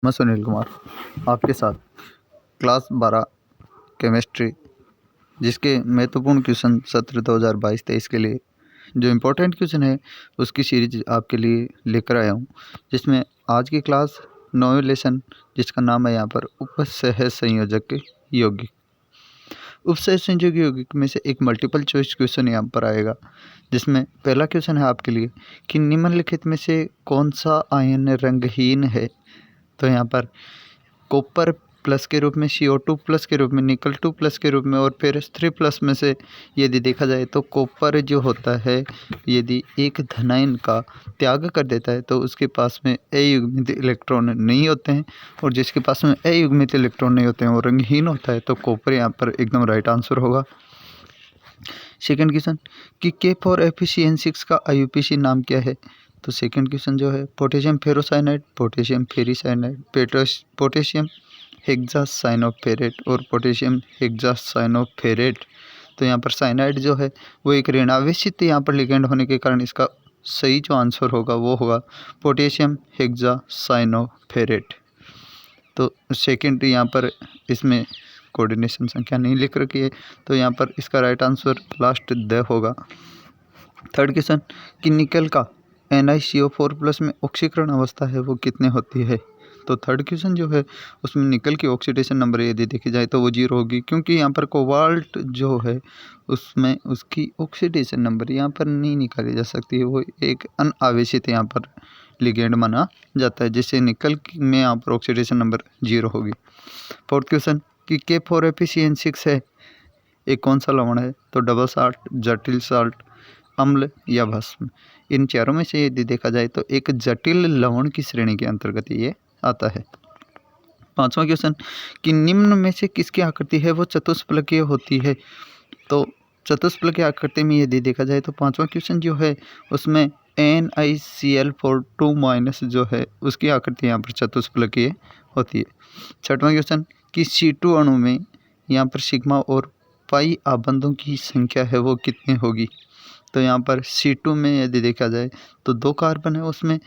मैं सुनील कुमार आपके साथ क्लास 12 केमिस्ट्री जिसके महत्वपूर्ण क्वेश्चन सत्र 2022-23 के लिए जो इम्पोर्टेंट क्वेश्चन है उसकी सीरीज आपके लिए लेकर आया हूँ, जिसमें आज की क्लास 9वें लेसन जिसका नाम है यहाँ पर उपसह संयोजक यौगिक। उपसह संयोजक यौगिक में से एक मल्टीपल चॉइस क्वेश्चन यहाँ पर आएगा, जिसमें पहला क्वेश्चन है आपके लिए कि निम्नलिखित में से कौन सा आयन रंगहीन है। तो यहाँ पर कॉपर प्लस के रूप में, CO2 प्लस के रूप में, निकल 2 प्लस के रूप में और फेरस 3 प्लस में से यदि देखा जाए तो कॉपर जो होता है यदि एक धनायन का त्याग कर देता है तो उसके पास में अयुग्मित इलेक्ट्रॉन नहीं होते हैं, और जिसके पास में अयुग्मित इलेक्ट्रॉन नहीं होते हैं वो रंगहीन होता है। तो कॉपर यहाँ पर एकदम राइट आंसर होगा। सेकेंड क्वेश्चन कि K4FeCN6 का IUPAC नाम क्या है। तो सेकेंड क्वेश्चन जो है potassium ferrocyanide, potassium फेरिसाइनाइड, potassium hexacyanoferrate और पोटेशियम हेक्सासाइनोफेरेट। तो यहाँ पर साइनाइड जो है वो एक ऋणावेशित यहाँ पर लिगेंड होने के कारण इसका सही जो आंसर होगा वो होगा पोटेशियम हेक्सासाइनोफेरेट। तो सेकेंड यहाँ पर इसमें कोऑर्डिनेशन संख्या नहीं लिख रखी है, तो यहाँ पर इसका राइट आंसर लास्ट द होगा। थर्ड क्वेश्चन कि निकल का NiCO4+ में ऑक्सीकरण अवस्था है वो कितने होती है। तो थर्ड क्वेश्चन जो है उसमें निकल की ऑक्सीडेशन नंबर यदि देखी जाए तो वो 0 होगी, क्योंकि यहाँ पर कोबाल्ट जो है उसमें उसकी ऑक्सीडेशन नंबर यहाँ पर नहीं निकाली जा सकती है, वो एक अनावेशित यहाँ पर लिगेंड माना जाता है, जिससे निकल में यहाँ पर ऑक्सीडेशन नंबर 0 होगी। फोर्थ क्वेश्चन कि K4FeCN6 है एक कौन सा लवण है। तो डबल साल्ट, जटिल साल्ट, अम्ल या भस्म, इन चारों में से यदि देखा जाए तो एक जटिल लवण की श्रेणी के अंतर्गत ये आता है। पांचवा क्वेश्चन कि निम्न में से किसकी आकृति है वो चतुष्फलकीय होती है। तो चतुष्फलकीय आकृति में यदि देखा जाए तो पांचवा क्वेश्चन जो है उसमें NiCl4 2- जो है उसकी आकृति यहाँ पर चतुष्फलकीय होती है। छठवां क्वेश्चन कि C2 अणु में यहाँ पर सिग्मा और पाई आबंधों की संख्या है वो कितनी होगी। तो यहाँ पर C2 में यदि देखा जाए तो 2 कार्बन है उसमें,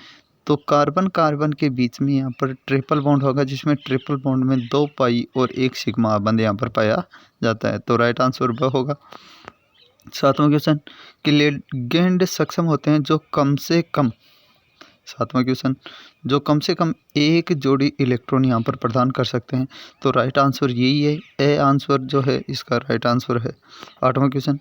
तो कार्बन कार्बन के बीच में यहाँ पर ट्रिपल बॉन्ड होगा, जिसमें ट्रिपल बॉन्ड में 2 पाई और 1 सिग्मा आबंध यहाँ पर पाया जाता है। तो राइट आंसर वह होगा। सातवां क्वेश्चन कि लिगेंड सक्षम होते हैं जो कम से कम, सातवां क्वेश्चन जो कम से कम एक जोड़ी इलेक्ट्रॉन यहाँ पर प्रदान कर सकते हैं। तो राइट आंसर यही है, ए आंसर जो है इसका राइट आंसर है। आठवां क्वेश्चन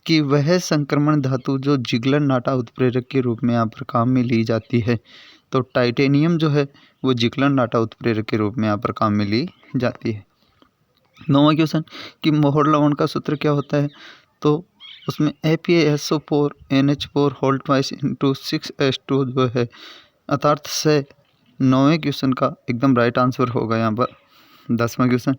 कि वह संक्रमण धातु जो जिगलर नाटा उत्प्रेरक के रूप में यहाँ पर काम में ली जाती है। तो टाइटेनियम जो है वो जिगलर नाटा उत्प्रेरक के रूप में यहाँ पर काम में ली जाती है। नौवां क्वेश्चन कि मोहर लवण का सूत्र क्या होता है। तो उसमें APaSO4 NH4 whole twice into 6S2 जो है अर्थात से 9वें क्वेश्चन का एकदम राइट आंसर होगा यहाँ पर। 10वां क्वेश्चन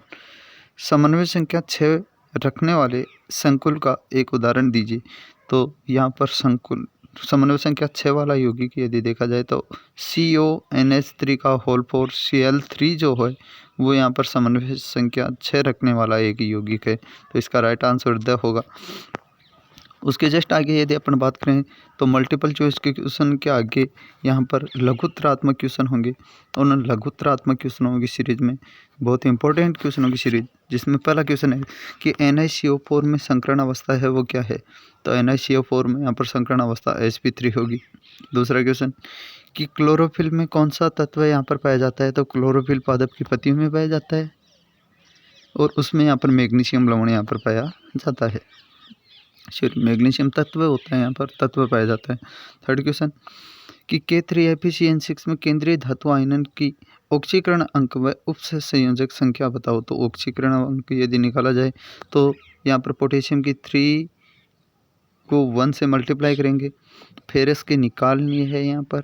समन्वय संख्या 6 रखने वाले संकुल का एक उदाहरण दीजिए। तो यहाँ पर संकुल समन्वय संख्या 6 वाला यौगिक यदि देखा जाए तो CONH3 का होल 4 Cl3 जो है वो यहाँ पर समन्वय संख्या 6 रखने वाला एक यौगिक है। तो इसका राइट आंसर द होगा। उसके जस्ट आगे यदि अपन बात करें तो मल्टीपल चॉइस के क्वेश्चन के आगे यहाँ पर लघुत्तरात्मक क्वेश्चन होंगे। और उन लघुत्तरात्मक क्वेश्चनों की सीरीज में बहुत इंपॉर्टेंट क्वेश्चनों की सीरीज, जिसमें पहला क्वेश्चन है कि NiCO4 में संकरण अवस्था है वो क्या है। तो NiCO4 में यहाँ पर संकरण अवस्था sp3 होगी। दूसरा क्वेश्चन कि क्लोरोफिल में कौन सा तत्व यहाँ पर पाया जाता है। तो क्लोरोफिल पादप की पत्तियों में पाया जाता है और उसमें यहाँ पर मैग्नीशियम लवण यहाँ पर पाया जाता है, सिर्फ मैग्नीशियम तत्व होता है यहाँ पर, तत्व पाया जाता है। थर्ड क्वेश्चन कि K3FeCN6 में केंद्रीय धातु आयनन की ऑक्सीकरण अंक व उपसह संयोजक संख्या बताओ। तो ऑक्सीकरण अंक यदि निकाला जाए तो यहाँ पर पोटेशियम की 3 को 1 से मल्टीप्लाई करेंगे, फेरस के निकालनी है यहाँ पर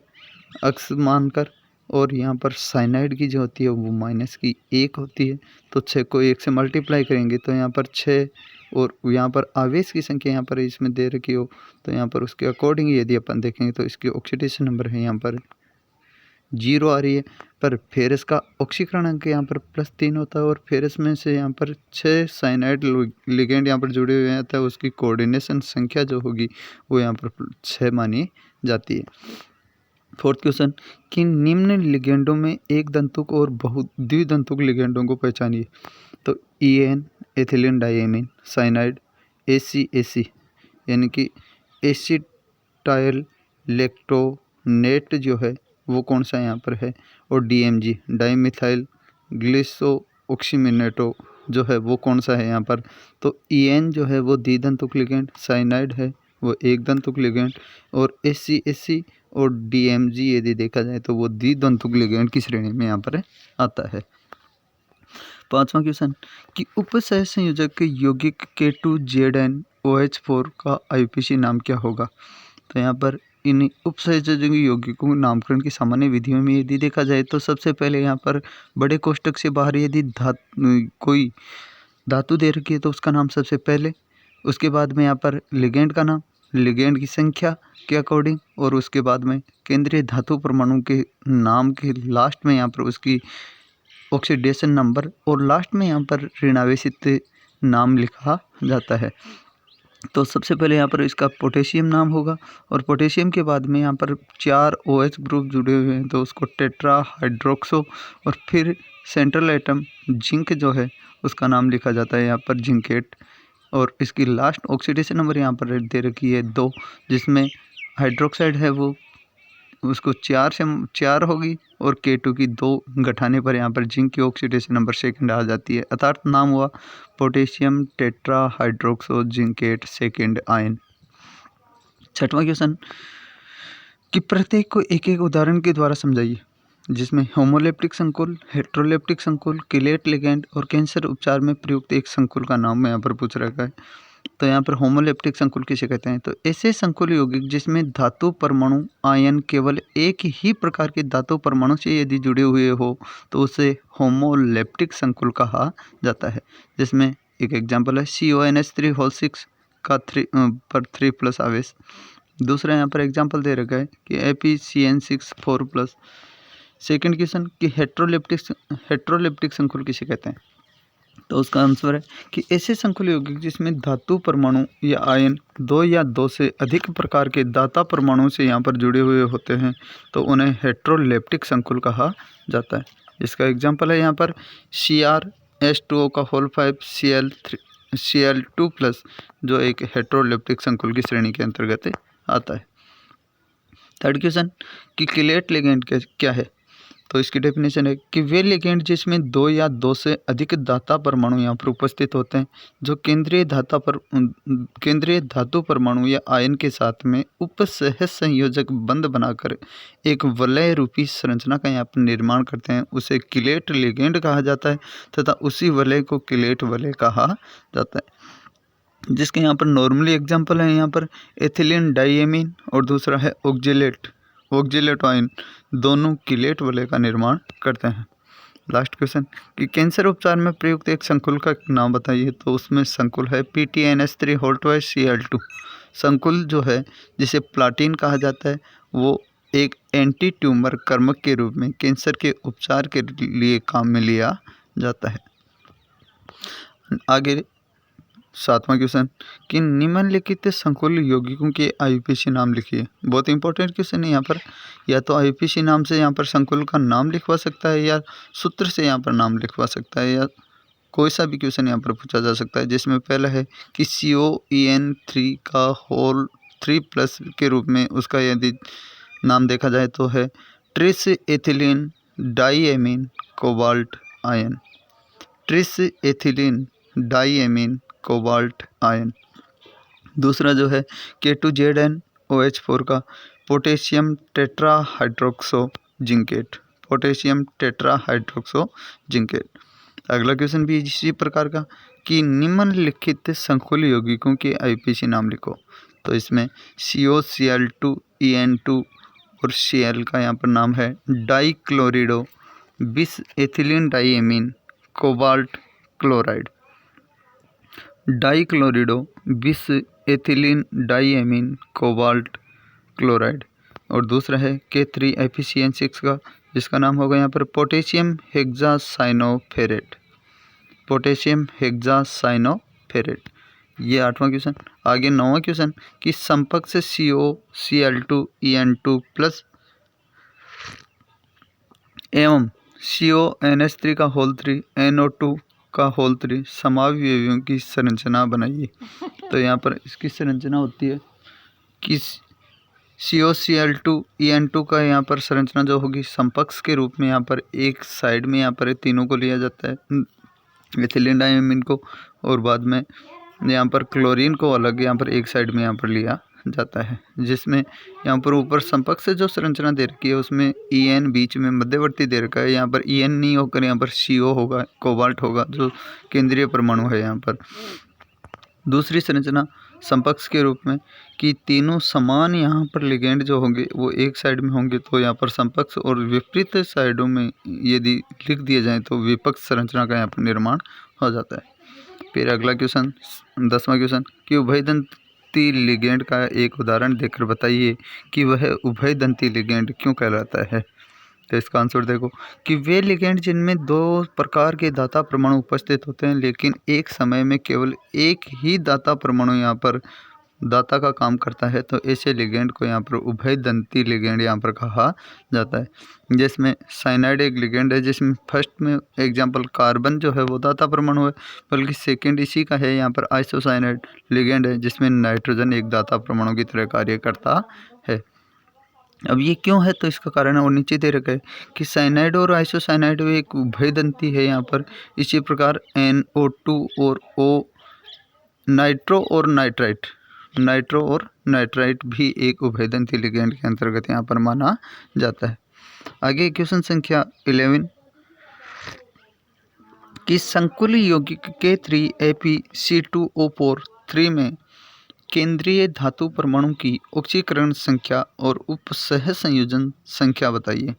अक्स मानकर, और यहाँ पर साइनाइड की जो होती है वो -1 होती है। तो 6 को 1 से मल्टीप्लाई करेंगे तो यहाँ पर 6, और यहाँ पर आवेश की संख्या यहाँ पर इसमें दे रखी हो तो यहाँ पर उसके अकॉर्डिंग यदि अपन देखेंगे तो इसकी ऑक्सीडेशन नंबर है यहाँ पर 0 आ रही है। पर फेरस का ऑक्सीकरण अंक यहाँ पर +3 होता है, और फेरस में से यहाँ पर 6 साइनाइड लिगेंड यहाँ पर जुड़े हुए हैं, तो उसकी कोऑर्डिनेशन संख्या जो होगी वो यहाँ पर 6 मानी जाती है। फोर्थ क्वेश्चन कि निम्न लिगेंडों में एक दंतुक और द्विदंतुक लिगेंडों को पहचानिए। तो EN ethylene diamine cyanide, ACAC यानी कि एसिटाइल लैक्टोनेट जो है वो कौन सा यहाँ पर है, और DMG डाइमिथाइल ग्लिसोक्सीमिनेटो जो है वो कौन सा है यहाँ पर। तो EN जो है वो द्विदंतुक लिगेंड, साइनाइड है वो एक दंतुक लिगेंड, और ACAC और DMG यदि देखा जाए तो वो द्विदंतुक लिगेंड की श्रेणी में यहाँ पर आता है। पांचवा क्वेश्चन कि उपसह संयोजक के यौगिक K2ZnOH4 का IUPAC नाम क्या होगा। तो यहाँ पर इन उपसंयोजक यौगिकों के नामकरण की सामान्य विधियों में यदि देखा जाए तो सबसे पहले यहाँ पर बड़े कोष्टक से बाहर यदि कोई धातु दे रखी है तो उसका नाम सबसे पहले, उसके बाद में यहाँ पर लिगेंड का नाम, लिगेंड की संख्या के अकॉर्डिंग, और उसके बाद में केंद्रीय धातु परमाणु के नाम के लास्ट में यहाँ पर उसकी ऑक्सीडेशन नंबर, और लास्ट में यहाँ पर ऋणावेशित नाम लिखा जाता है। तो सबसे पहले यहाँ पर इसका पोटेशियम नाम होगा, और पोटेशियम के बाद में यहाँ पर 4 OH ग्रुप जुड़े हुए हैं तो उसको टेट्रा हाइड्रोक्सो, और फिर सेंट्रल एटम जिंक जो है उसका नाम लिखा जाता है यहाँ पर जिंकेट, और इसकी लास्ट ऑक्सीडेशन नंबर यहाँ पर दे रखी है 2, जिसमें हाइड्रोक्साइड है वो उसको 4 से 4 होगी, और K2 की 2 घटाने पर यहाँ पर जिंक की ऑक्सीडेशन नंबर सेकंड आ जाती है, अर्थात नाम हुआ potassium tetra hydroxo zincate second ion. छठवां क्वेश्चन कि प्रत्येक को एक एक उदाहरण के द्वारा समझाइए, जिसमें होमोलेप्टिक संकुल, हेट्रोलेप्टिक संकुल, किलेट लिगेंड और कैंसर उपचार में प्रयुक्त एक संकुल का नाम यहाँ पर पूछ रखा है। तो यहाँ पर होमोलेप्टिक संकुल किसे कहते हैं, तो ऐसे संकुल यौगिक जिसमें धातु परमाणु आयन केवल एक ही प्रकार के धातु परमाणु से यदि जुड़े हुए हो तो उसे होमोलेप्टिक संकुल कहा जाता है। जिसमें एक एग्जांपल है CONH3 का 3+ आवेश। दूसरा यहाँ पर एग्जांपल दे रखा है कि APCN6 4+। सेकेंड क्वेश्चन कि हेट्रोलेप्टिक संकुल किसे कहते हैं, तो उसका आंसर है कि ऐसे संकुल यौगिक जिसमें धातु परमाणु या आयन 2 या 2 से अधिक प्रकार के दाता परमाणु से यहाँ पर जुड़े हुए होते हैं तो उन्हें हेट्रोलेप्टिक संकुल कहा जाता है। इसका एग्जांपल है यहाँ पर CrH2O का होल 5 Cl2+ जो एक हेट्रोलेप्टिक संकुल की श्रेणी के अंतर्गत आता है। थर्ड क्वेश्चन कि किलेट लिगेंड क्या है, तो इसकी डेफिनेशन है कि वे लिगेंड जिसमें 2 या 2 से अधिक दाता परमाणु यहाँ पर उपस्थित होते हैं जो केंद्रीय धातु परमाणु या आयन के साथ में उपसह संयोजक बंध बनाकर एक वलय रूपी संरचना का यहाँ पर निर्माण करते हैं, उसे किलेट लिगेंड कहा जाता है तथा उसी वलय को किलेट वलय कहा जाता है। जिसके यहाँ पर नॉर्मली एग्जाम्पल है यहाँ पर एथिलीन डाइएमीन और दूसरा है ऑक्जेलेट आयन, दोनों किलेट वलय का निर्माण करते हैं। लास्ट क्वेश्चन कि कैंसर उपचार में प्रयुक्त एक संकुल का नाम बताइए, तो उसमें संकुल है PTNS3 Cl2। संकुल जो है जिसे प्लाटिन कहा जाता है वो एक एंटी ट्यूमर कर्मक के रूप में कैंसर के उपचार के लिए काम में लिया जाता है। आगे सातवां क्वेश्चन कि निम्नलिखित संकुल यौगिकों के IUPAC नाम लिखिए। बहुत इंपॉर्टेंट क्वेश्चन है यहाँ पर, या तो IUPAC नाम से यहाँ पर संकुल का नाम लिखवा सकता है या सूत्र से यहाँ पर नाम लिखवा सकता है, या कोई सा भी क्वेश्चन यहाँ पर पूछा जा सकता है। जिसमें पहला है कि COEN3 का होल 3+ के रूप में उसका यदि नाम देखा जाए तो है tris ethylene diamine cobalt ion, tris ethylene diamine cobalt ion. दूसरा जो है K2ZnOH4 का potassium tetra hydroxo zincate, potassium tetra hydroxo zincate. अगला क्वेश्चन भी इसी प्रकार का कि निम्नलिखित संकुल यौगिकों के IUPAC नाम लिखो, तो इसमें COCl2 EN2 और Cl का यहाँ पर नाम है डाइक्लोरिडो बिस एथिलीन डाइएमीन कोबाल्ट क्लोराइड, डाइक्लोरिडो बिस एथिलीन डाइएमीन कोबाल्ट क्लोराइड। और दूसरा है K3FeCN6 का, जिसका नाम होगा यहाँ पर पोटेशियम हेक्सासाइनोफेरेट, पोटेशियम हेक्सासाइनोफेरेट। ये आठवां क्वेश्चन। आगे नौवां क्वेश्चन कि समकक्ष COCl2 EN2+ एवं CONH3 का होल 3 NO2 का होल 3 समावयवियों की संरचना बनाइए। तो यहाँ पर इसकी संरचना होती है कि COCl2 EN2 का यहाँ पर संरचना जो होगी समकक्ष के रूप में यहाँ पर एक साइड में यहाँ पर तीनों को लिया जाता है, एथिलीन डाइमीन को, और बाद में यहाँ पर क्लोरीन को अलग यहाँ पर एक साइड में यहाँ पर लिया जाता है, जिसमें यहाँ पर ऊपर समकक्ष से जो संरचना दे रखी है उसमें EN बीच में मध्यवर्ती दे रखा है। यहाँ पर EN नहीं होकर यहाँ पर CO होगा, कोबाल्ट होगा, जो केंद्रीय परमाणु है यहाँ पर। दूसरी संरचना समकक्ष के रूप में कि तीनों समान यहाँ पर लिगेंड जो होंगे वो एक साइड में होंगे, तो यहाँ पर समकक्ष और विपरीत साइडों में यदि लिख दिए जाएं तो विपक्ष संरचना का यहाँ पर निर्माण हो जाता है। फिर अगला क्वेश्चन, 10वां क्वेश्चन कि उभयदंती लिगेंड का एक उदाहरण देकर बताइए कि वह उभयदंती लिगेंड क्यों कहलाता है। तो इसका आंसर देखो कि वे लिगेंड जिनमें दो प्रकार के दाता परमाणु उपस्थित होते हैं लेकिन एक समय में केवल एक ही दाता परमाणु यहाँ पर दाता का काम करता है, तो ऐसे लिगेंड को यहाँ पर उभयदंती लिगेंड यहाँ पर कहा जाता है। जिसमें साइनाइड एक लिगेंड है, जिसमें फर्स्ट में एग्जांपल कार्बन जो है वो दाता परमाणु है, बल्कि सेकेंड इसी का है यहाँ पर आइसोसाइनाइड लिगेंड है, जिसमें नाइट्रोजन एक दाता परमाणु की तरह कार्य करता है। अब ये क्यों है, तो इसका कारण है और नीचे दे रखा है कि साइनाइड और आइसोसाइनाइड एक उभयदंती है यहाँ पर। इसी प्रकार NO2 और O, नाइट्रो और नाइट्राइट भी एक उभयदंती लिगेंड के अंतर्गत यहाँ पर माना जाता है। आगे क्वेश्चन संख्या 11 कि संकुल यौगिक K3AP-C2O4 3 में केंद्रीय धातु परमाणु की ऑक्सीकरण संख्या और उपसह संयोजन संख्या बताइए।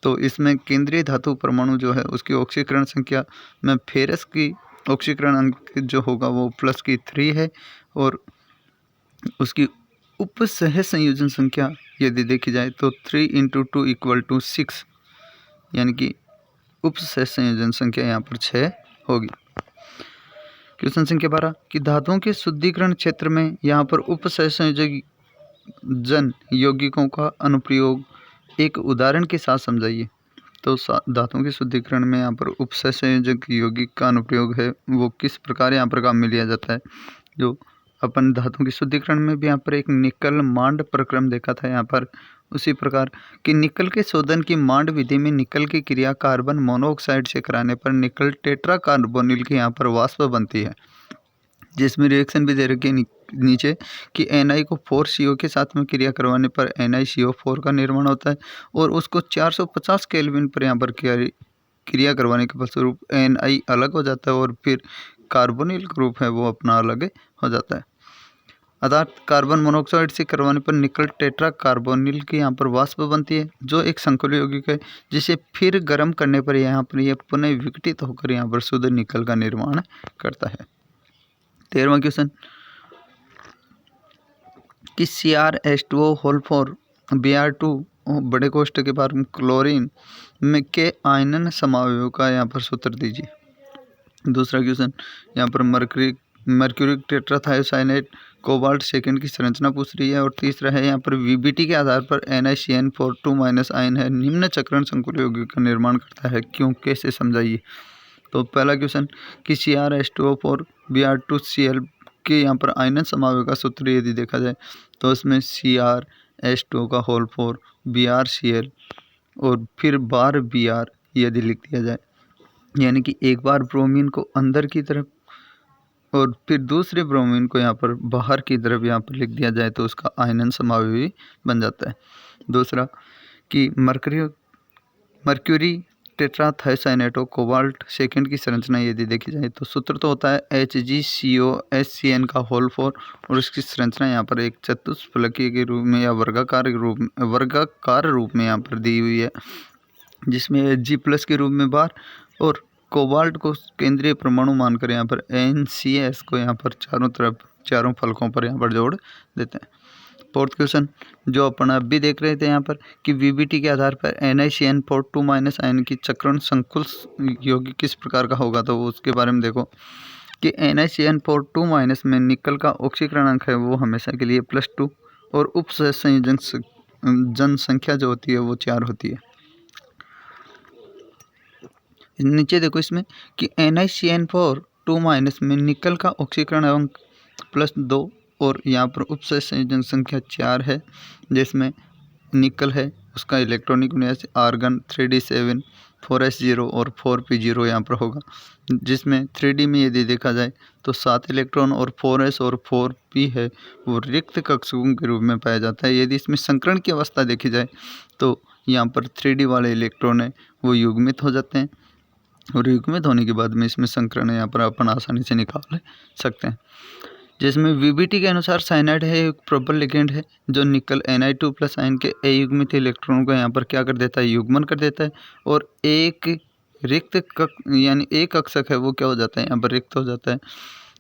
तो इसमें केंद्रीय धातु परमाणु जो है उसकी ऑक्सीकरण संख्या में फेरस की ऑक्सीकरण अंक जो होगा वो +3 है, और उसकी उपसह संयोजन संख्या यदि देखी जाए तो 3 × 2 = 6, यानी कि उपसह संयोजन संख्या यहाँ पर 6 होगी। क्वेश्चन संख्या 12 कि धातुओं के शुद्धिकरण क्षेत्र में यहाँ पर उपसहसंयोजन यौगिकों का अनुप्रयोग एक उदाहरण के साथ समझाइए। तो धातुओं के शुद्धिकरण में यहाँ पर उपसहसंयोजक यौगिक का अनुप्रयोग है वो किस प्रकार यहाँ पर काम में लिया जाता है। जो अपन धातुओं के शुद्धिकरण में भी यहाँ पर एक निकल मांड प्रक्रम देखा था यहाँ पर, उसी प्रकार कि निकल के शोधन की मांड विधि में निकल की क्रिया कार्बन मोनोऑक्साइड से कराने पर निकल टेट्रा कार्बोनिल की यहाँ पर वाष्प बनती है, जिसमें रिएक्शन भी दे रखी है नीचे कि Na को 4CO के साथ में क्रिया करवाने पर NiCO4 का निर्माण होता है, और उसको 450 केल्विन पर यहाँ पर क्रिया करवाने के फलस्वरूप Na अलग हो जाता है और फिर कार्बोनिल ग्रुप है वो अपना अलग हो जाता है। अर्थात कार्बन मोनोऑक्साइड से करवाने पर निकल टेट्रा कार्बोनिल की यहाँ पर वाष्प बनती है, जो एक संकुल यौगिक है, जिसे फिर गर्म करने पर यहाँ पर यह पुनः विघटित होकर यहाँ पर शुद्ध निकल का निर्माण करता है। 13वां क्वेश्चन कि CrH2O4 Br2 बड़े कोष्ठक के बाद क्लोरीन में के आयनन समावयव का यहाँ पर सूत्र दीजिए। दूसरा क्वेश्चन यहाँ पर मर्क्यूरिक टेट्राथायोसाइनेट कोबाल्ट सेकेंड की संरचना पूछ रही है, और तीसरा है यहाँ पर VBT के आधार पर NiCN4 आयन है निम्न चक्रण संकुल यौगिक का निर्माण करता है, क्यों, कैसे, समझाइए। तो पहला क्वेश्चन कि CrH2O4 Br2Cl के यहाँ पर आयनन समावयव का सूत्र यदि देखा जाए तो उसमें CrH2O4 BrCl और फिर बार Br यदि लिख दिया जाए, यानी कि एक बार ब्रोमीन को अंदर की तरफ और फिर दूसरे ब्रोमीन को यहाँ पर बाहर की तरफ यहाँ पर लिख दिया जाए तो उसका आयनन समावयवी बन जाता है। दूसरा कि मर्क्यूरी टेट्राथायोसाइनेटो कोबाल्ट सेकेंड की संरचना यदि देखी जाए तो सूत्र तो होता है HgCOHCN का होल 4, और इसकी संरचना यहाँ पर एक चतुष्फलकीय के रूप में या वर्गाकार रूप में यहाँ पर दी हुई है, जिसमें G+ के रूप में बार और कोबाल्ट को केंद्रीय परमाणु मानकर यहाँ पर NCS को यहाँ पर चारों फलकों पर यहाँ पर जोड़ देते हैं। फोर्थ क्वेश्चन जो अपन अब भी देख रहे थे यहाँ पर कि VBT के आधार पर NiCN4 आयन की चक्रण संकुल यौगिक किस प्रकार का होगा, तो उसके बारे में देखो कि NiCN4 में निकल का ऑक्सीकरण अंक है वो हमेशा के लिए +2 और उपसंयोजन जनसंख्या जो होती है वो 4 होती है। नीचे देखो इसमें कि NiCN4 2- में निकल का ऑक्सीकरण अंक +2 और यहाँ पर उपसय संयोजन संख्या 4 है, जिसमें निकल है उसका इलेक्ट्रॉनिक विन्यास आर्गन 3d7 4s0 और 4p0 यहाँ पर होगा, जिसमें 3d में यदि देखा जाए तो 7 इलेक्ट्रॉन और 4s और 4p है वो रिक्त कक्षकों के रूप में पाया जाता है। यदि इसमें संकरण की अवस्था देखी जाए तो यहाँ पर 3d वाले इलेक्ट्रॉन है वो युग्मित हो जाते हैं और युग्मित होने के बाद में इसमें संकरण यहाँ पर अपन आसानी से निकाल सकते हैं। जिसमें VBT के अनुसार साइनाइड है एक प्रबल लिगेंड है जो निकल Ni2+ आयन के अयुग्मित इलेक्ट्रॉन को यहाँ पर क्या कर देता है, युग्मन कर देता है और एक रिक्त यानी एक कक्षक है वो क्या हो जाता है, यहाँ पर रिक्त हो जाता है,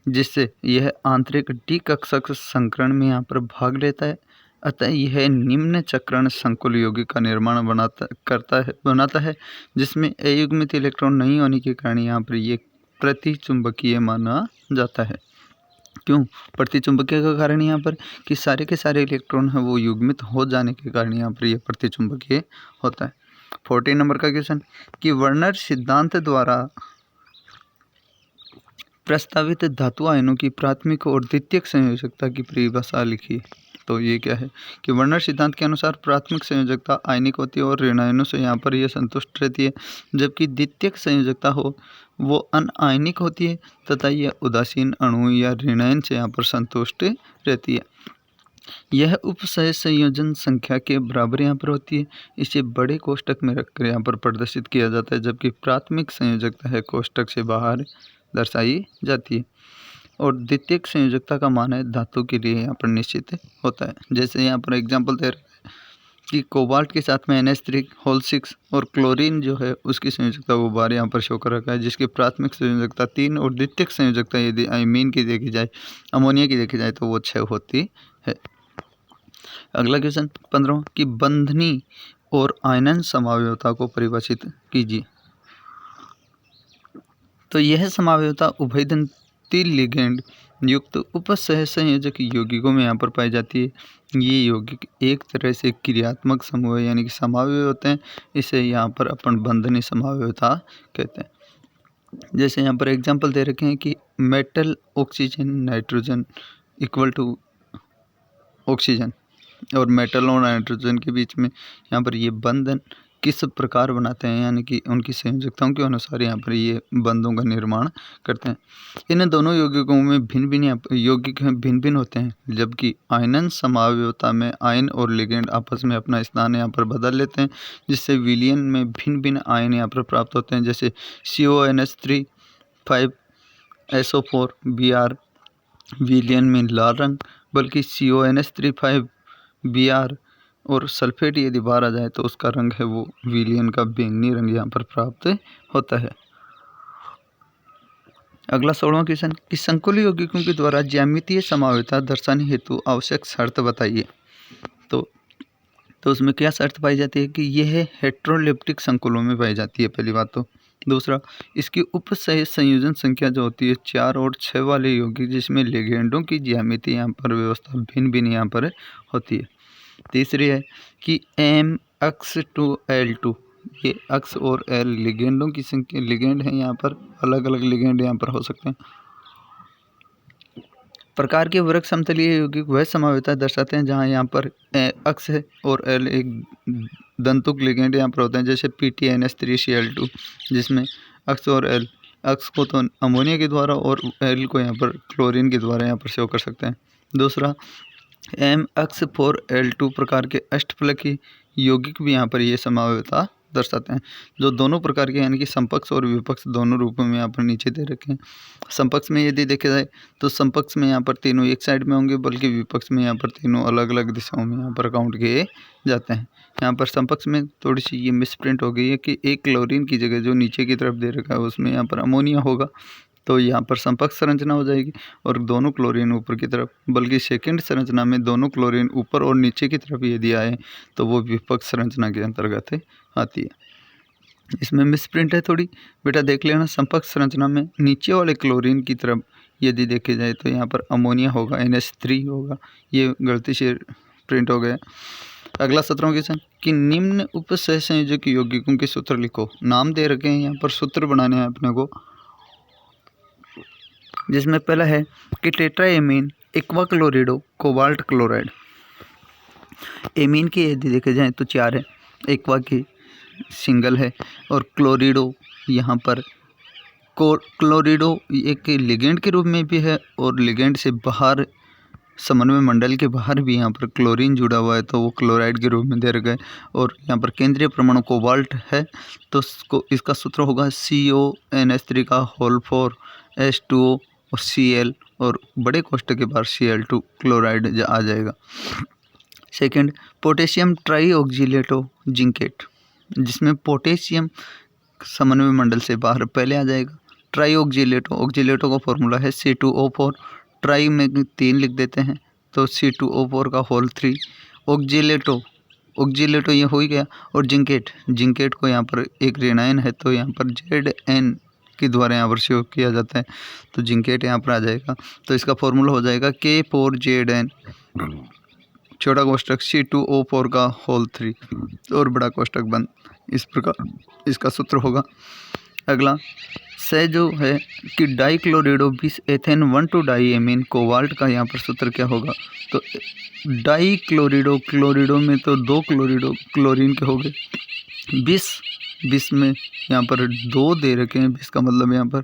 जिससे यह आंतरिक डी कक्षक संकरण में यहाँ पर भाग लेता है। अतः यह निम्न चक्रण संकुल यौगिक का निर्माण बनाता है जिसमें अयुग्मित इलेक्ट्रॉन नहीं होने के कारण यहाँ पर ये प्रतिचुंबकीय माना जाता है। क्यों प्रतिचुंबकीय का कारण यहाँ पर कि सारे के सारे इलेक्ट्रॉन हैं वो युग्मित हो जाने के कारण यहाँ पर यह प्रतिचुंबकीय होता है। 14 नंबर का क्वेश्चन कि वर्नर सिद्धांत द्वारा प्रस्तावित धातु आयनों की प्राथमिक और द्वितीयक संयोजकता की परिभाषा लिखिए। तो ये क्या है कि वर्नर सिद्धांत के अनुसार प्राथमिक संयोजकता आयनिक होती है और ऋण आयनों से यहाँ पर यह संतुष्ट रहती है, जबकि द्वितीयक संयोजकता हो वो अनआयनिक होती है तथा यह उदासीन अणु या ऋणायन से यहाँ पर संतुष्ट रहती है। यह उपसय संयोजन संख्या के बराबर यहाँ पर होती है। इसे बड़े कोष्टक में रखकर यहाँ पर प्रदर्शित किया जाता है, जबकि प्राथमिक संयोजकता है कोष्टक से बाहर दर्शाई जाती है और द्वितीयक संयोजकता का मान है धातु के लिए यहाँ पर निश्चित होता है। जैसे यहाँ पर एग्जाम्पल दे रहे हैं कि कोबाल्ट के साथ में NH3 और क्लोरीन जो है उसकी संयोजकता वो बार यहाँ पर शो कर रखा है, जिसकी प्राथमिक संयोजकता 3 और द्वितीयक संयोजकता यदि अमीन की देखी जाए, अमोनिया की देखी जाए तो वो 6 होती है। अगला क्वेश्चन 15 कि बंधनी और आयनन समावयवता को परिभाषित कीजिए। तो यह समावयवता उभयदंती लिगेंड युक्त उपसह संयोजक यौगिकों में यहाँ पर पाई जाती है। ये यौगिक एक तरह से क्रियात्मक समूह यानी कि समावयव होते हैं, इसे यहाँ पर अपन बंधनी समावयवता कहते हैं। जैसे यहाँ पर एग्जांपल दे रखे हैं कि metal oxygen nitrogen equal to oxygen और मेटल और नाइट्रोजन के बीच में यहाँ पर ये बंधन किस प्रकार बनाते हैं, यानी कि उनकी संयोजकताओं के अनुसार यहाँ पर ये बंधों का निर्माण करते हैं। इन दोनों यौगिकों में भिन्न यौगिक भिन्न भिन्न होते हैं, जबकि आयनन समावयवता में आयन और लिगेंड आपस में अपना स्थान यहाँ पर बदल लेते हैं, जिससे विलयन में भिन्न भिन्न आयन यहाँ पर प्राप्त होते हैं। जैसे CONH3 5SO4 Br विलयन में लाल रंग, बल्कि CONH3 5Br और सल्फेट यदि बाहर आ जाए तो उसका रंग है वो विलयन का बैंगनी रंग यहाँ पर प्राप्त होता है। अगला 16वां क्वेश्चन कि संकुल यौगिकों के द्वारा ज्यामितीय समावयवता दर्शाने हेतु आवश्यक शर्त बताइए। तो उसमें क्या शर्त पाई जाती है कि यह हेट्रोलिप्टिक संकुलों में पाई जाती है, पहली बात तो। दूसरा, इसकी उपसह संयोजन संख्या जो होती है 4 और 6 वाले यौगिक जिसमें लिगेंडों की ज्यामिति यहाँ पर व्यवस्था भिन्न भिन्न यहाँ पर होती है। तीसरी है कि MX2L2 ये अक्स और एल लिगेंडों की संख्या, लिगेंड है यहाँ पर अलग अलग लिगेंड यहाँ पर हो सकते हैं। प्रकार के वर्ग समतलीय यौगिक वह समावयवता दर्शाते हैं जहाँ यहाँ पर अक्स है और एल एक दंतुक लिगेंड यहाँ पर होते हैं, जैसे PTNS3Cl2 जिसमें अक्स और एल, अक्स को तो अमोनिया के द्वारा और एल को यहाँ पर क्लोरीन के द्वारा यहाँ पर शो कर सकते हैं। दूसरा, MX4L2 प्रकार के अष्टफलकी यौगिक भी यहाँ पर ये समावयवता दर्शाते हैं, जो दोनों प्रकार के यानी कि समपक्ष और विपक्ष दोनों रूपों में यहाँ पर नीचे दे रखे हैं। समपक्ष में यदि देखा जाए तो समपक्ष में यहाँ पर तीनों एक साइड में होंगे, बल्कि विपक्ष में यहाँ पर तीनों अलग अलग दिशाओं में यहाँ पर काउंट किए जाते हैं। यहाँ पर समपक्ष में थोड़ी सी ये मिसप्रिंट हो गई है कि एक क्लोरीन की जगह जो नीचे की तरफ दे रखा है उसमें यहाँ पर अमोनिया होगा, तो यहाँ पर संपर्क संरचना हो जाएगी और दोनों क्लोरीन ऊपर की तरफ, बल्कि सेकंड संरचना में दोनों क्लोरीन ऊपर और नीचे की तरफ यदि आए तो वो विपक्ष संरचना के अंतर्गत आती है। इसमें मिसप्रिंट है थोड़ी, बेटा देख लेना। संपर्क संरचना में नीचे वाले क्लोरीन की तरफ यदि देखे जाए तो यहाँ पर अमोनिया होगा, NH3 होगा, ये गलती से प्रिंट हो गया। अगला 17वां क्वेश्चन कि निम्न उपसहसंयोजक यौगिकों के सूत्र लिखो। नाम दे रखे हैं, यहाँ पर सूत्र बनाने हैं अपने को, जिसमें पहला है कि tetraammine aqua chlorido cobalt chloride. Ammine के यदि देखे जाएँ तो 4 है, एक्वा की सिंगल है और क्लोरिडो यहाँ पर क्लोरिडो एक लिगेंड के रूप में भी है और लिगेंड से बाहर समन्वय मंडल के बाहर भी यहाँ पर क्लोरीन जुड़ा हुआ है, तो वो क्लोराइड के रूप में दे रखा है। और यहाँ पर केंद्रीय परमाणु कोबाल्ट है, तो इसका सूत्र होगा CONH3 का होल 4 H2O और Cl और बड़े कोष्ठक के बाहर Cl2 क्लोराइड आ जाएगा। सेकंड, पोटेशियम ट्राईऑक्जिलेटो जिंकेट, जिसमें पोटेशियम समन्वय मंडल से बाहर पहले आ जाएगा। ट्राईऑक्जिलेटो, ऑक्जिलेटो का फॉर्मूला है C2O4, ट्राई में 3 लिख देते हैं तो C2O4 का होल 3। ऑक्जिलेटो ये हो ही गया। और जिंकेट को यहाँ पर एक ऋणायन है, तो यहाँ पर Zn के द्वारा यहाँ पर प्रयोग किया जाता है, तो जिंकेट यहाँ पर आ जाएगा। तो इसका फॉर्मूला हो जाएगा K4Zn, छोटा कोष्ठक C2O4 का होल 3 और बड़ा कोष्ठक बंद। इस प्रकार इसका सूत्र होगा। अगला से जो है कि डाईक्लोरिडो 20 एथेन 1,2 डाईएमीन कोबाल्ट का यहाँ पर सूत्र क्या होगा। तो क्लोरिडो में तो 2 क्लोरीन के हो गए, 20 में यहाँ पर 2 दे रखे हैं। 20 का मतलब यहाँ पर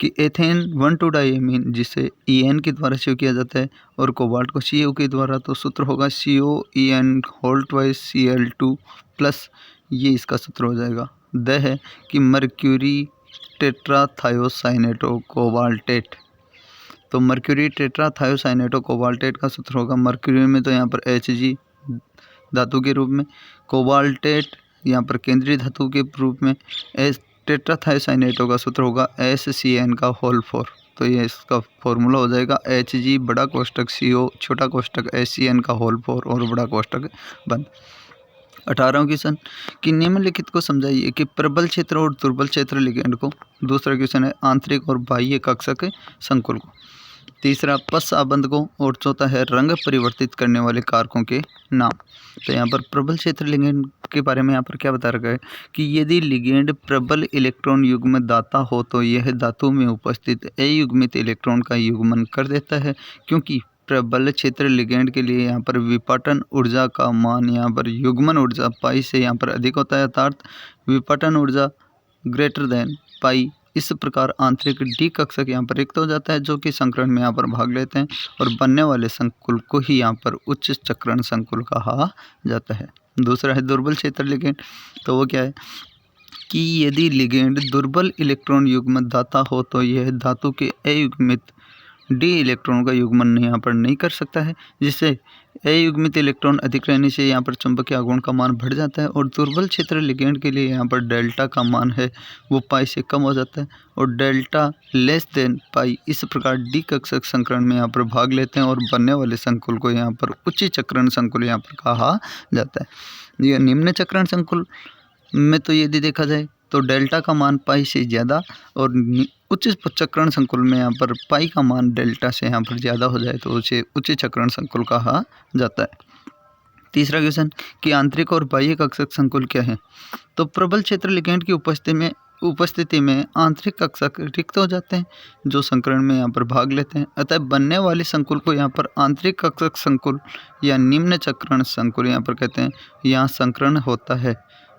कि एथेन 1,2 डाईएमीन जिसे EN के द्वारा सेव किया जाता है और कोबाल्ट को CO के द्वारा, तो सूत्र होगा COEN होल 2 Cl2 प्लस, ये इसका सूत्र हो जाएगा। द है कि मर्क्यूरी टेट्राथायोसाइनेटो कोबाल्टेट, तो मर्क्यूरी टेट्राथायोसाइनेटो कोबाल्टेट का सूत्र होगा। मर्क्यूरी में तो यहाँ पर Hg धातु के रूप में, कोबाल्टेट यहाँ पर केंद्रीय धातु के रूप में, टेट्राथायोसाइनेटो का सूत्र होगा SCN का होल 4। तो ये इसका फॉर्मूला हो जाएगा Hg बड़ा कोष्ठक CO छोटा कोष्ठक SCN का होल 4 और बड़ा कोष्ठक बंद। 18वां क्वेश्चन कि निम्नलिखित को समझाइए कि प्रबल क्षेत्र और दुर्बल क्षेत्र लिगेंड को। दूसरा क्वेश्चन है आंतरिक और बाह्य कक्षक संकुल को। तीसरा पस आबंध को और चौथा है रंग परिवर्तित करने वाले कारकों के नाम। तो यहाँ पर प्रबल क्षेत्र लिगेंड के बारे में यहाँ पर क्या बता रखा है कि यदि लिगेंड प्रबल इलेक्ट्रॉन युग्म दाता हो तो यह धातु में उपस्थित अयुग्मित इलेक्ट्रॉन का युग्मन कर देता है, क्योंकि प्रबल क्षेत्र लिगेंड के लिए यहाँ पर विपाटन ऊर्जा का मान यहाँ पर युग्मन ऊर्जा पाई से यहाँ पर अधिक होता है, अर्थात विपाटन ऊर्जा ग्रेटर देन पाई। इस प्रकार आंतरिक डी कक्षक यहाँ पर रिक्त हो जाता है, जो कि संकरण में यहाँ पर भाग लेते हैं और बनने वाले संकुल को ही यहाँ पर उच्च चक्रण संकुल कहा जाता है। दूसरा है दुर्बल क्षेत्र लिगेंड, तो वो क्या है कि यदि लिगेंड दुर्बल इलेक्ट्रॉन युग्म दाता हो तो यह धातु के अयुग्मित डी इलेक्ट्रॉन का युग्मन यहाँ पर नहीं कर सकता है, जिससे अयुग्मित इलेक्ट्रॉन अधिक रहने से यहाँ पर चुंबकीय आघूर्ण का मान बढ़ जाता है। और दुर्बल क्षेत्र लिगेंड के लिए यहाँ पर डेल्टा का मान है वो पाई से कम हो जाता है और डेल्टा लेस देन पाई। इस प्रकार डी कक्षक संकरण में यहाँ पर भाग लेते हैं और बनने वाले संकुल को यहाँ पर उच्च चक्रण संकुल यहाँ पर कहा जाता है। यह निम्न चक्रण संकुल में तो यदि देखा जाए तो डेल्टा का मान पाई से ज़्यादा और उच्च चक्रण संकुल में यहाँ पर पाई का मान डेल्टा से यहाँ पर ज़्यादा हो जाए तो उसे उच्च चक्रण संकुल कहा जाता है। तीसरा क्वेश्चन कि आंतरिक और बाह्य कक्षक संकुल क्या है। तो प्रबल क्षेत्र लिगेंड की उपस्थिति में आंतरिक कक्षक रिक्त हो जाते हैं जो संकरण में यहाँ पर भाग लेते हैं, अतः बनने वाले संकुल को यहाँ पर आंतरिक कक्षक संकुल या निम्न चक्रण संकुल यहाँ पर कहते हैं। यहाँ संकरण होता है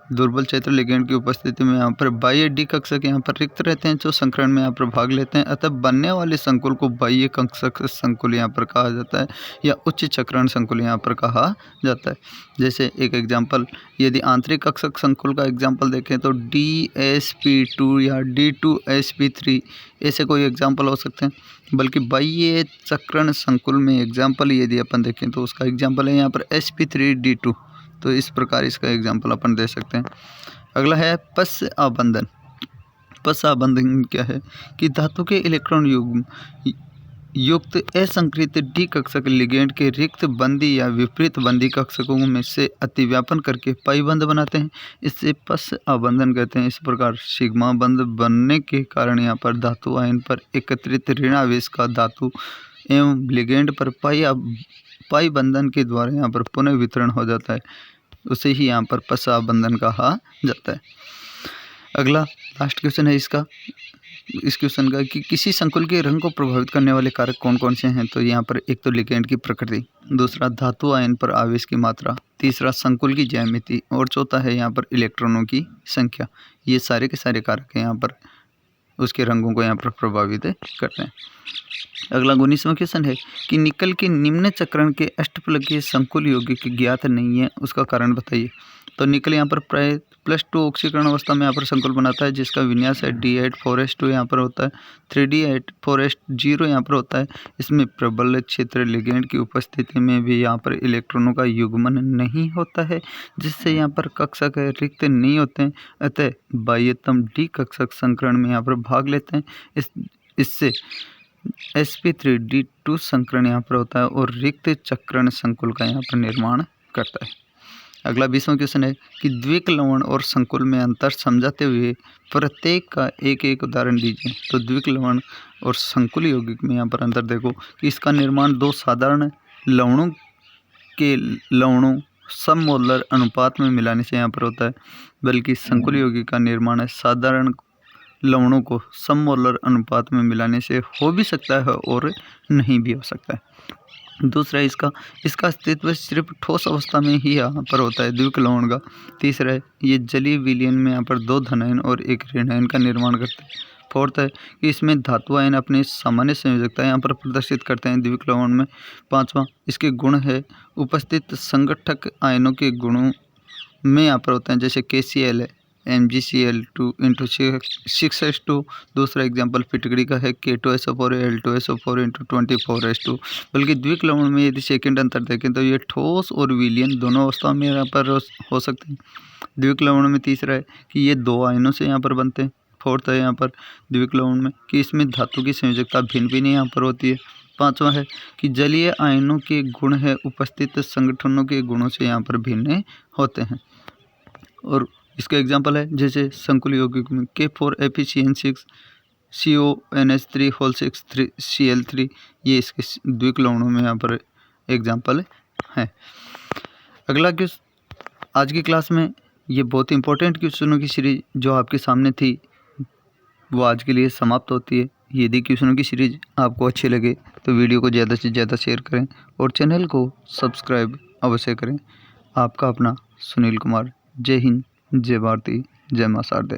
दुर्बल क्षेत्र लिगेंड की उपस्थिति में यहाँ पर बाह्य डी कक्षक यहाँ पर रिक्त रहते हैं जो संकरण में यहाँ पर भाग लेते हैं, अतः बनने वाले संकुल को बाह्य कक्षक संकुल यहाँ पर कहा जाता है या उच्च चक्रण संकुल यहाँ पर कहा जाता है। जैसे एक एग्जांपल, यदि आंतरिक कक्षक संकुल का एग्जांपल देखें तो DsP2 या D2sP3 ऐसे कोई एग्जाम्पल हो सकते हैं, बल्कि बाह्य चक्रण संकुल में एग्जाम्पल यदि अपन देखें तो उसका एग्जाम्पल है यहाँ पर sp3d2। तो इस प्रकार इसका एग्जाम्पल अपन दे सकते हैं। अगला है पस आबंधन। पस आबंधन क्या है कि धातु के इलेक्ट्रॉन युग्म युक्त असंकृत डी कक्षक लिगेंड के रिक्त बंदी या विपरीत बंदी कक्षकों में से अतिव्यापन करके पाई बंध बनाते हैं, इससे पस आबंधन कहते हैं। इस प्रकार सिग्मा बंध बनने के कारण यहाँ पर धातु आयन पर एकत्रित ऋण आवेश का धातु एवं लिगेंड पर पाई बंधन के द्वारा यहाँ पर पुनः वितरण हो जाता है। उसे ही यहाँ पर पसा बंधन कहा जाता है। अगला लास्ट क्वेश्चन है इस क्वेश्चन का कि किसी संकुल के रंग को प्रभावित करने वाले कारक कौन कौन से हैं। तो यहाँ पर एक तो लिगेंड की प्रकृति, दूसरा धातु आयन पर आवेश की मात्रा, तीसरा संकुल की ज्यामिति और चौथा है यहाँ पर इलेक्ट्रॉनों की संख्या। ये सारे के सारे कारक यहाँ पर उसके रंगों को यहाँ पर प्रभावित करते हैं। अगला 19वां क्वेश्चन है कि निकल के निम्न चक्रण के अष्टफलकीय संकुल यौगिक ज्ञात नहीं है, उसका कारण बताइए। तो निकल यहाँ पर प्राय +2 ऑक्सीकरण अवस्था में यहाँ पर संकुल बनाता है, जिसका विन्यास है D8 4s2 यहाँ पर होता है, 3D8 4s0 यहाँ पर होता है। इसमें प्रबल क्षेत्र लिगेंड की उपस्थिति में भी यहाँ पर इलेक्ट्रॉनों का युग्मन नहीं होता है, जिससे यहाँ पर कक्षक रिक्त नहीं होते हैं, अतः बाह्यतम D कक्षक संकरण में यहाँ पर भाग लेते हैं। इससे sp3d2 संकरण यहाँ पर होता है और रिक्त चक्रण संकुल का यहाँ पर निर्माण करता है। अगला 20वां क्वेश्चन है कि द्विक लवण और संकुल में अंतर समझाते हुए प्रत्येक का एक एक उदाहरण दीजिए। तो द्विक लवण और संकुल यौगिक में यहाँ पर अंतर देखो कि इसका निर्माण दो साधारण लवणों सममोलर अनुपात में मिलाने से यहाँ पर होता है, बल्कि संकुल यौगिक का निर्माण साधारण लवणों को सममोलर अनुपात में मिलाने से हो भी सकता है और नहीं भी हो सकता है। दूसरा इसका अस्तित्व सिर्फ ठोस अवस्था में ही यहाँ पर होता है द्विक लवण का। तीसरा है ये जलीय विलयन में यहाँ पर 2 धनायन और 1 ऋणायन का निर्माण करते हैं। फोर्थ है कि इसमें धातु आयन अपने सामान्य संयोजकता यहाँ पर प्रदर्शित करते हैं द्विक लवण में। 5वां इसके गुण है उपस्थित संगठक आयनों के गुणों में यहाँ पर होते हैं, जैसे KCl है MgCl2 × 6s2। दूसरा एग्जाम्पल फिटकड़ी का है K2SO4 L2SO4 × 24s2। बल्कि द्विक लवण में यदि सेकंड अंतर देखें तो ये ठोस और विलयन दोनों अवस्थाओं में यहाँ पर हो सकते हैं। द्विक लवण में तीसरा है कि ये 2 आयनों से यहाँ पर बनते हैं। फोर्थ है यहाँ पर द्विक लवण में कि इसमें धातु की संयोजकता भिन्न भिन्न यहाँ पर होती है। 5वां है कि जलीय आयनों के गुण है उपस्थित संगठनों के गुणों से यहाँ पर भिन्न होते हैं। और इसका एग्जाम्पल है जैसे संकुल यौगिक में K4FeCN6 CONH3 Cl3, ये इसके द्विक लवणों में यहाँ पर एग्जाम्पल है। अगला क्वेश्चन आज की क्लास में ये बहुत इंपॉर्टेंट क्वेश्चनों की सीरीज जो आपके सामने थी वो आज के लिए समाप्त होती है। यदि क्वेश्चनों की सीरीज आपको अच्छी लगे तो वीडियो को ज़्यादा से ज़्यादा शेयर करें और चैनल को सब्सक्राइब अवश्य करें। आपका अपना सुनील कुमार। जय हिंद, जय भारती, जय मां शारदे।